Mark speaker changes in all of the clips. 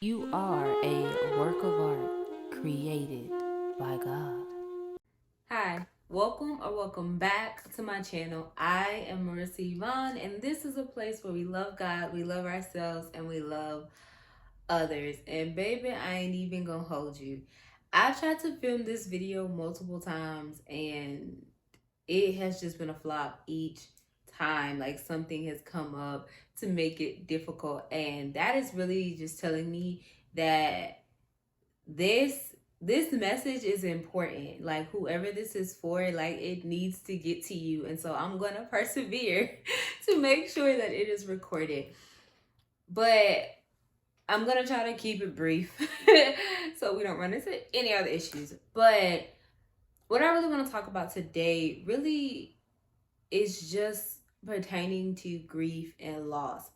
Speaker 1: You are a work of art created by God. Hi, welcome back to my channel. I am Marissa Yvonne, and this is a place where we love God, we love ourselves, and we love others. And baby, I ain't even gonna hold you. I tried to film this video multiple times, and it has just been a flop each time. Like something has come up to make it difficult, and that is really just telling me that this message is important. Like whoever this is for, like it needs to get to you, and so I'm gonna persevere to make sure that it is recorded. But I'm gonna try to keep it brief so we don't run into any other issues. But what I really want to talk about today really is just pertaining to grief and loss.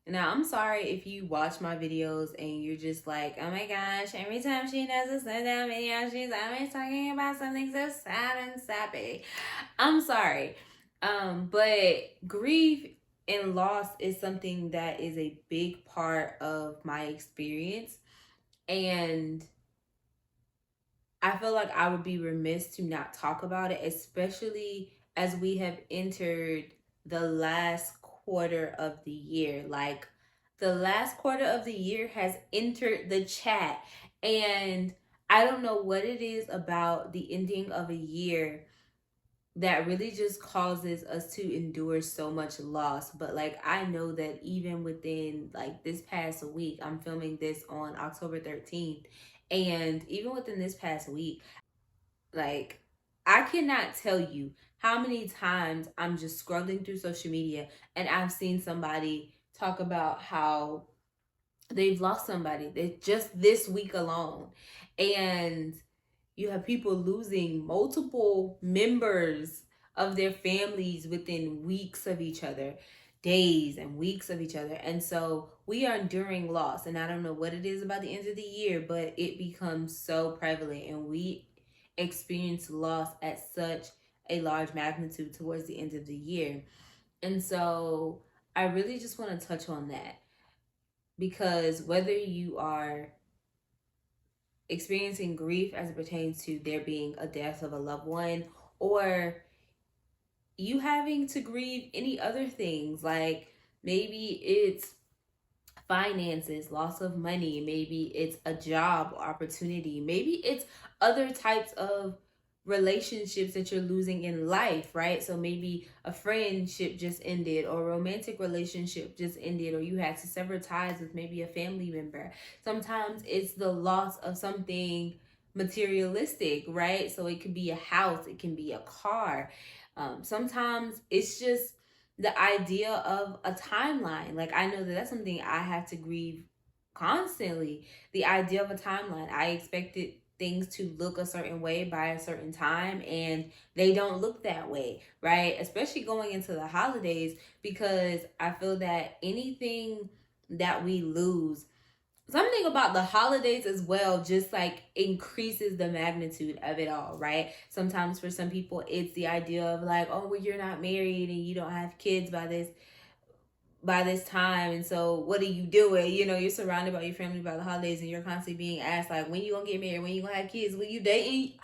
Speaker 1: Now, I'm sorry if you watch my videos and you're just like, oh my gosh, every time she does a sundown video, she's always talking about something so sad and sappy. I'm sorry. But grief and loss is something that is a big part of my experience. And I feel like I would be remiss to not talk about it, especially as we have entered the last quarter of the year. Like the last quarter of the year has entered the chat, and I don't know what it is about the ending of a year that really just causes us to endure so much loss. But like I know that even within like this past week, I'm filming this on October 13th, and even within this past week, like I cannot tell you how many times I'm just scrolling through social media and I've seen somebody talk about how they've lost somebody that just this week alone. And you have people losing multiple members of their families within weeks of each other, days and weeks of each other. And so we are enduring loss. And I don't know what it is about the end of the year, but it becomes so prevalent. And we experience loss at such a large magnitude towards the end of the year. And so I really just want to touch on that, because whether you are experiencing grief as it pertains to there being a death of a loved one, or you having to grieve any other things, like maybe it's finances, loss of money, maybe it's a job opportunity, maybe it's other types of relationships that you're losing in life, right? So maybe a friendship just ended, or a romantic relationship just ended, or you had to sever ties with maybe a family member. Sometimes it's the loss of something materialistic, right? So it could be a house, it can be a car. Sometimes it's just the idea of a timeline. Like I know that that's something I have to grieve constantly. The idea of a timeline. I expected things to look a certain way by a certain time, and they don't look that way, right? Especially going into the holidays, because I feel that anything that we lose, something about the holidays as well, just like increases the magnitude of it all, right? Sometimes for some people it's the idea of like, oh well, you're not married and you don't have kids by this time, and so what are you doing? You're surrounded by your family by the holidays, and you're constantly being asked like, when you gonna get married, when you gonna have kids, when you dating,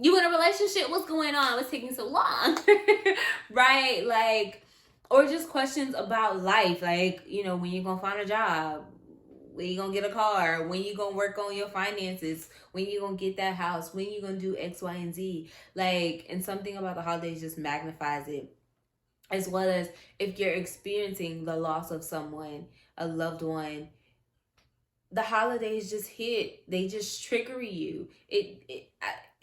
Speaker 1: you in a relationship, what's going on, what's taking so long? Right? Like, or just questions about life, like, when you gonna find a job, when you gonna get a car, when you gonna work on your finances, when you gonna get that house, when you gonna do X, Y, and Z. Like, and something about the holidays just magnifies it. As well as if you're experiencing the loss of someone, a loved one, the holidays just hit, they just trigger you. It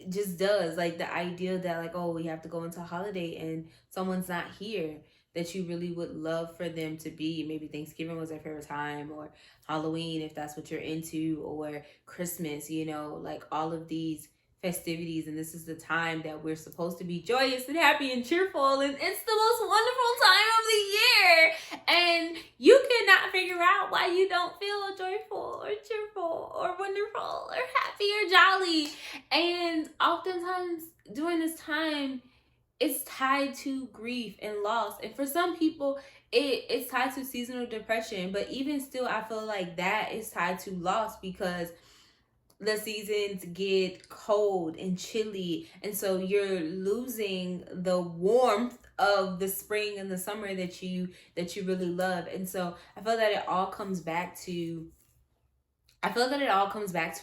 Speaker 1: just does. Like the idea that like, oh, we have to go into a holiday and someone's not here that you really would love for them to be. Maybe Thanksgiving was their favorite time, or Halloween if that's what you're into, or Christmas, like all of these festivities, and this is the time that we're supposed to be joyous and happy and cheerful, and it's the most wonderful time of the year, and you cannot figure out why you don't feel joyful or cheerful or wonderful or happy or jolly. And oftentimes during this time, it's tied to grief and loss. And for some people, it's tied to seasonal depression, but even still, I feel like that is tied to loss because the seasons get cold and chilly, and so you're losing the warmth of the spring and the summer that you really love. And so I feel that it all comes back to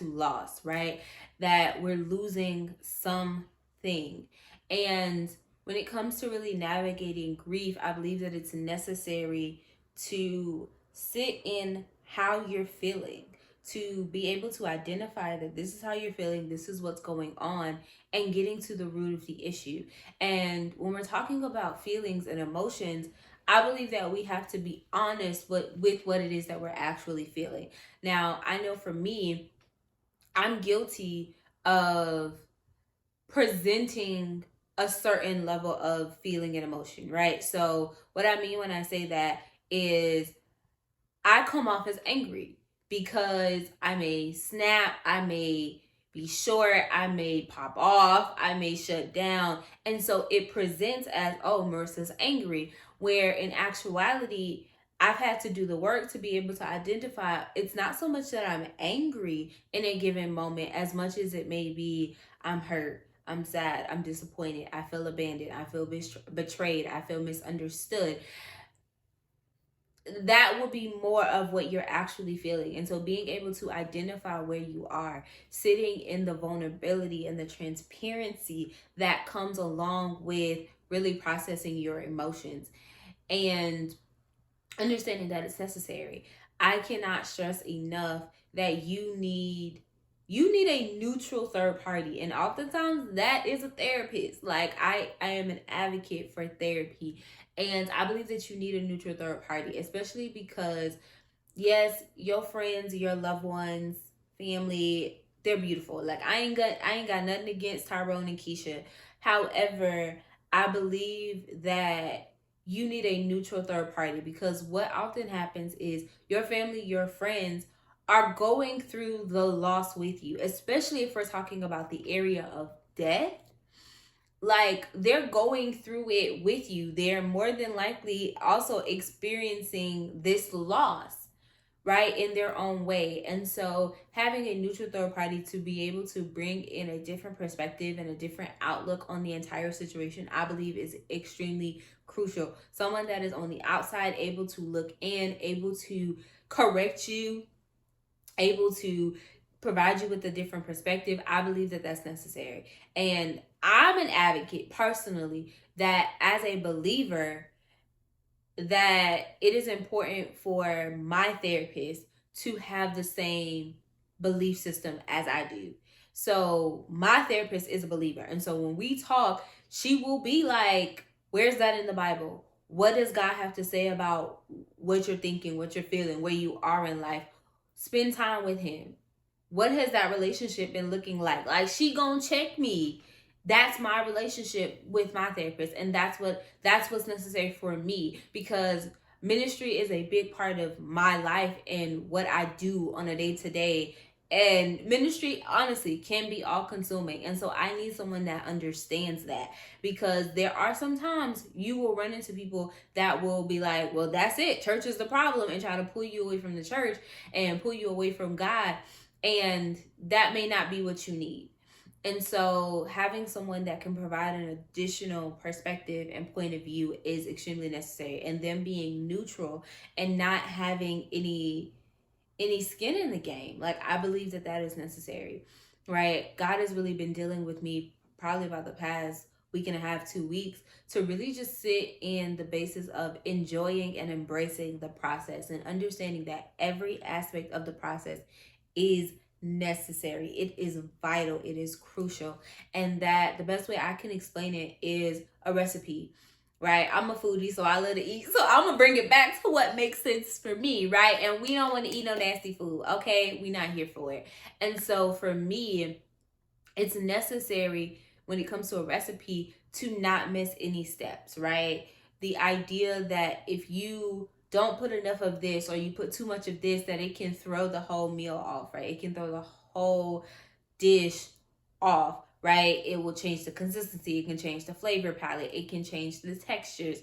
Speaker 1: loss, right? That we're losing something. And when it comes to really navigating grief, I believe that it's necessary to sit in how you're feeling, to be able to identify that this is how you're feeling, this is what's going on, and getting to the root of the issue. And when we're talking about feelings and emotions, I believe that we have to be honest with what it is that we're actually feeling. Now, I know for me, I'm guilty of presenting a certain level of feeling and emotion, right? So, what I mean when I say that is I come off as angry because I may snap, I may be short, I may pop off, I may shut down. And so it presents as, oh, Marissa's angry, where in actuality, I've had to do the work to be able to identify it's not so much that I'm angry in a given moment as much as it may be I'm hurt, I'm sad, I'm disappointed, I feel abandoned, I feel betrayed, I feel misunderstood. That will be more of what you're actually feeling. And so being able to identify where you are, sitting in the vulnerability and the transparency that comes along with really processing your emotions and understanding that it's necessary. I cannot stress enough that you need a neutral third party, and oftentimes that is a therapist. Like I am an advocate for therapy, and I believe that you need a neutral third party, especially because yes, your friends, your loved ones, family, they're beautiful. Like I ain't got nothing against Tyrone and Keisha. However, I believe that you need a neutral third party because what often happens is your family, your friends are going through the loss with you, especially if we're talking about the area of death. Like they're going through it with you. They're more than likely also experiencing this loss, right, in their own way. And so having a neutral third party to be able to bring in a different perspective and a different outlook on the entire situation, I believe is extremely crucial. Someone that is on the outside, able to look in, able to correct you, able to provide you with a different perspective. I believe that that's necessary. And I'm an advocate personally that as a believer, that it is important for my therapist to have the same belief system as I do. So my therapist is a believer. And so when we talk, she will be like, where's that in the Bible? What does God have to say about what you're thinking, what you're feeling, where you are in life? Spend time with him. What has that relationship been looking like? Like she gonna check me. That's my relationship with my therapist, and that's what's necessary for me because ministry is a big part of my life and what I do on a day-to-day. And ministry honestly can be all consuming, and so I need someone that understands that, because there are some times you will run into people that will be like, well, that's it, church is the problem, and try to pull you away from the church and pull you away from God, and that may not be what you need. And so having someone that can provide an additional perspective and point of view is extremely necessary. And them being neutral and not having any skin in the game. Like I believe that that is necessary. Right? God has really been dealing with me probably about the past week and a half, 2 weeks, to really just sit in the basis of enjoying and embracing the process and understanding that every aspect of the process is necessary. It is vital. It is crucial. And that the best way I can explain it is a recipe, right? I'm a foodie, so I love to eat. So I'm going to bring it back to what makes sense for me, right? And we don't want to eat no nasty food, okay? We're not here for it. And so for me, it's necessary when it comes to a recipe to not miss any steps, right? The idea that if you don't put enough of this or you put too much of this, that it can throw the whole meal off, right? It can throw the whole dish off, right? It will change the consistency, it can change the flavor palette, it can change the textures.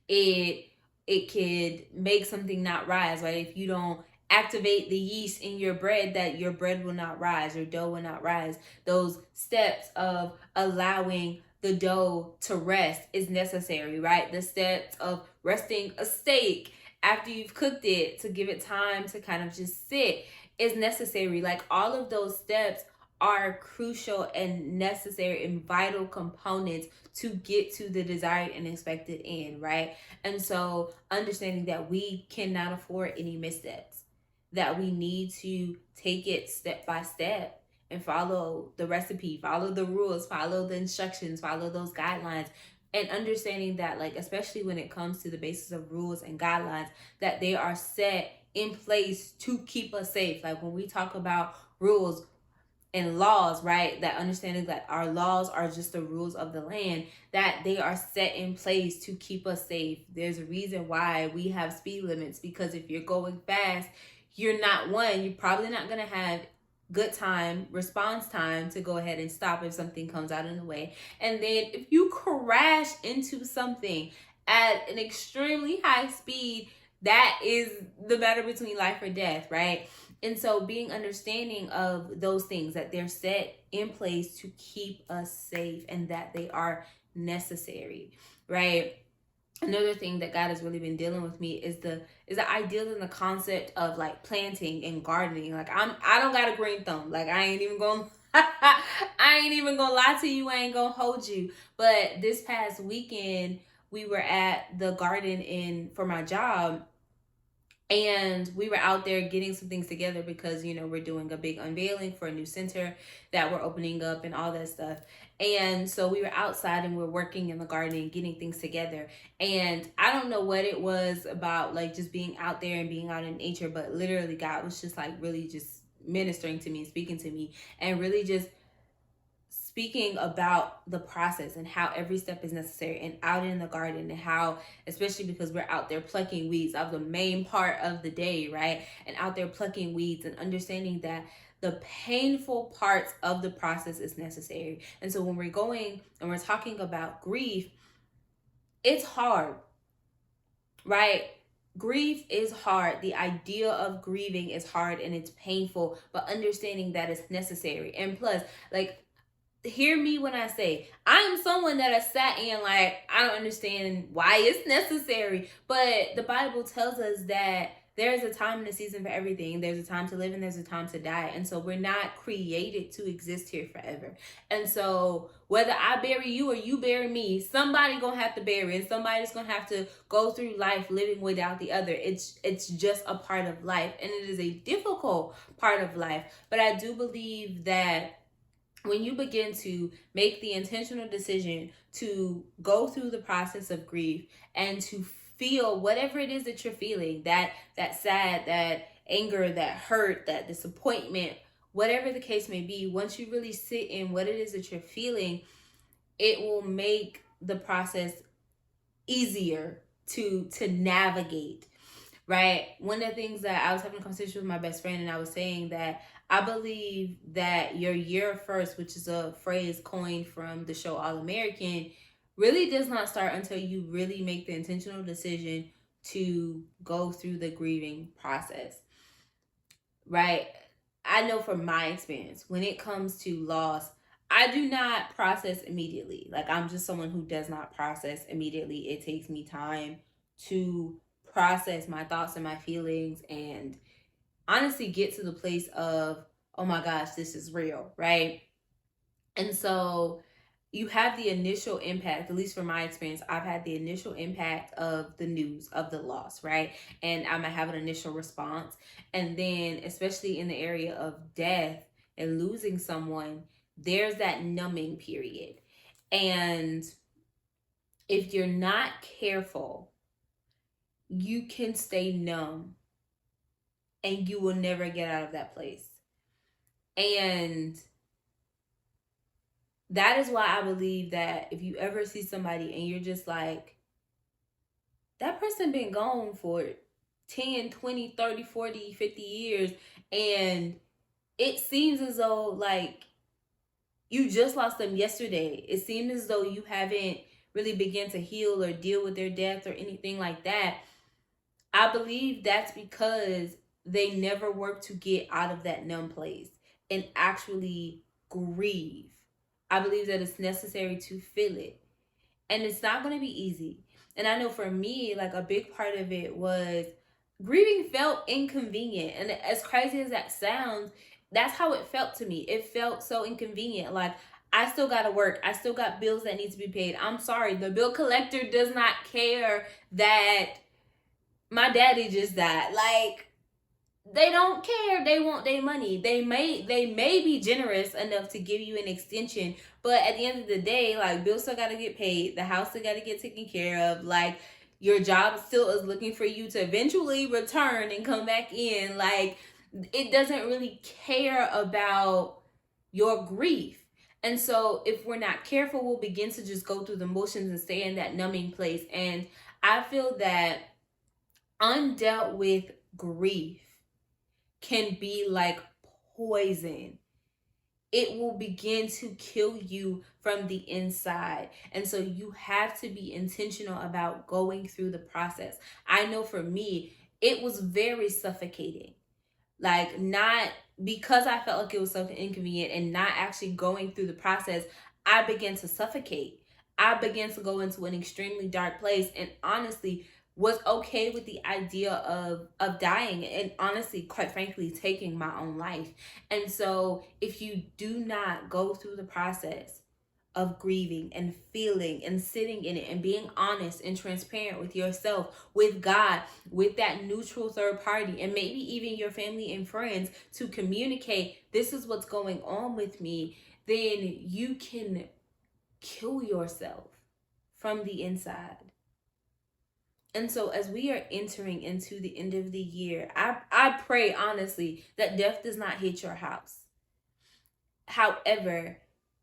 Speaker 1: It it could make something not rise, right? If you don't activate the yeast in your bread, that your bread will not rise, your dough will not rise. Those steps of allowing the dough to rest is necessary, right? The steps of resting a steak after you've cooked it to give it time to kind of just sit is necessary. Like all of those steps are crucial and necessary and vital components to get to the desired and expected end, right? And so understanding that we cannot afford any missteps, that we need to take it step by step and follow the recipe, follow the rules, follow the instructions, follow those guidelines. And understanding that, like, especially when it comes to the basis of rules and guidelines, that they are set in place to keep us safe. Like when we talk about rules, and laws, right? That understanding that our laws are just the rules of the land, that they are set in place to keep us safe. There's a reason why we have speed limits, because if you're going fast, you're probably not going to have good time, response time to go ahead and stop if something comes out in the way. And then if you crash into something at an extremely high speed, that is the matter between life or death, right? And so being understanding of those things, that they're set in place to keep us safe and that they are necessary, right? Another thing that God has really been dealing with me is the ideal and the concept of like planting and gardening. Like I don't got a green thumb. Like I ain't even gonna lie to you. I ain't gonna hold you. But this past weekend we were at the garden for my job, and we were out there getting some things together because, we're doing a big unveiling for a new center that we're opening up and all that stuff. And so we were outside and we're working in the garden and getting things together. And I don't know what it was about, like, just being out there and being out in nature, but literally God was just like really just ministering to me and speaking to me and really just speaking about the process and how every step is necessary, and out in the garden, and how, especially because we're out there plucking weeds of the main part of the day, right? And out there plucking weeds and understanding that the painful parts of the process is necessary. And so when we're going and we're talking about grief, it's hard, right? Grief is hard. The idea of grieving is hard and it's painful, but understanding that it's necessary. And plus, like, hear me when I say I'm someone that has sat in, like, I don't understand why it's necessary, but the Bible tells us that there's a time and a season for everything. There's a time to live and there's a time to die. And so we're not created to exist here forever. And so whether I bury you or you bury me, somebody gonna have to bury, and somebody's gonna have to go through life living without the other. It's just a part of life, and it is a difficult part of life. But I do believe that when you begin to make the intentional decision to go through the process of grief and to feel whatever it is that you're feeling, that sad, that anger, that hurt, that disappointment, whatever the case may be, once you really sit in what it is that you're feeling, it will make the process easier to navigate, right? One of the things that I was having a conversation with my best friend, and I was saying that I believe that your year first, which is a phrase coined from the show All American, really does not start until you really make the intentional decision to go through the grieving process, right? I know from my experience, when it comes to loss, I do not process immediately. Like, I'm just someone who does not process immediately. It takes me time to process my thoughts and my feelings and honestly get to the place of, oh my gosh, this is real, right? And so you have the initial impact, at least from my experience, I've had the initial impact of the news of the loss, right? And I might have an initial response. And then, especially in the area of death and losing someone, there's that numbing period. And if you're not careful, you can stay numb and you will never get out of that place. And that is why I believe that if you ever see somebody and you're just like, that person been gone for 10, 20, 30, 40, 50 years, and it seems as though like you just lost them yesterday. It seems as though you haven't really begun to heal or deal with their death or anything like that. I believe that's because they never work to get out of that numb place and actually grieve. I believe that it's necessary to feel it. And it's not going to be easy. And I know for me, like a big part of it was grieving felt inconvenient. And as crazy as that sounds, that's how it felt to me. It felt so inconvenient. Like, I still got to work. I still got bills that need to be paid. I'm sorry. The bill collector does not care that my daddy just died. Like, they don't care. They want their money. They may be generous enough to give you an extension, but at the end of the day, like, bills still gotta get paid, the house still gotta get taken care of, like, your job still is looking for you to eventually return and come back in. Like, it doesn't really care about your grief. And so if we're not careful, we'll begin to just go through the motions and stay in that numbing place. And I feel that undealt with grief can be like poison. It will begin to kill you from the inside. And so you have to be intentional about going through the process. I know for me, it was very suffocating. Like, not because I felt like it was something inconvenient and not actually going through the process, I began to suffocate. I began to go into an extremely dark place, and honestly was okay with the idea of dying, and honestly, quite frankly, taking my own life. And so if you do not go through the process of grieving and feeling and sitting in it and being honest and transparent with yourself, with God, with that neutral third party, and maybe even your family and friends, to communicate, this is what's going on with me, then you can kill yourself from the inside. And so as we are entering into the end of the year, I pray honestly that death does not hit your house. However,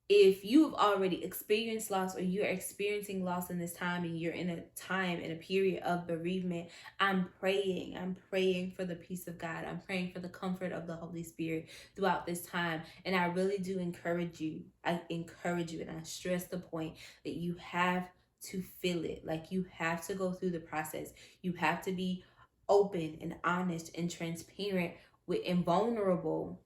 Speaker 1: if you've already experienced loss, or you're experiencing loss in this time, and you're in a time, in a period of bereavement, I'm praying for the peace of God. I'm praying for the comfort of the Holy Spirit throughout this time. And I really do encourage you. I encourage you, and I stress the point that you have to feel it. Like, you have to go through the process. You have to be open and honest and transparent with, and vulnerable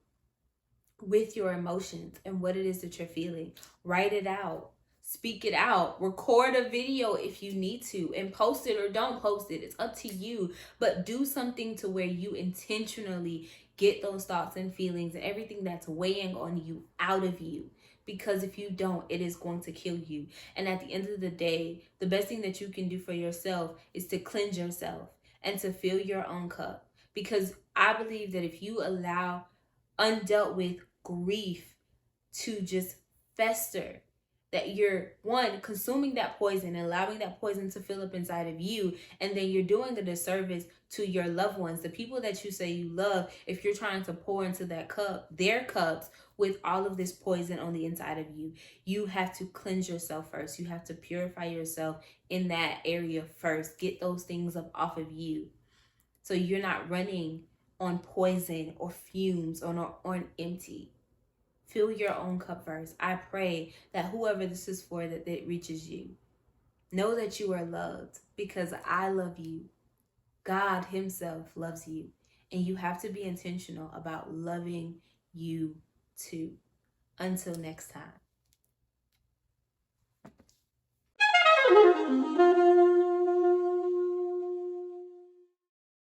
Speaker 1: with your emotions and what it is that you're feeling. Write it out. Speak it out. Record a video if you need to, and post it or don't post it. It's up to you. But do something to where you intentionally get those thoughts and feelings and everything that's weighing on you out of you. Because if you don't, it is going to kill you. And at the end of the day, the best thing that you can do for yourself is to cleanse yourself and to fill your own cup. Because I believe that if you allow undealt with grief to just fester, that you're, one, consuming that poison and allowing that poison to fill up inside of you, and then you're doing a disservice to your loved ones, the people that you say you love, if you're trying to pour into that cup, their cups, with all of this poison on the inside of you. You have to cleanse yourself first. You have to purify yourself in that area first. Get those things up off of you, so you're not running on poison or fumes or on empty. Fill your own cup first. I pray that whoever this is for, that it reaches you. Know that you are loved, because I love you. God himself loves you. And you have to be intentional about loving you too. Until next time.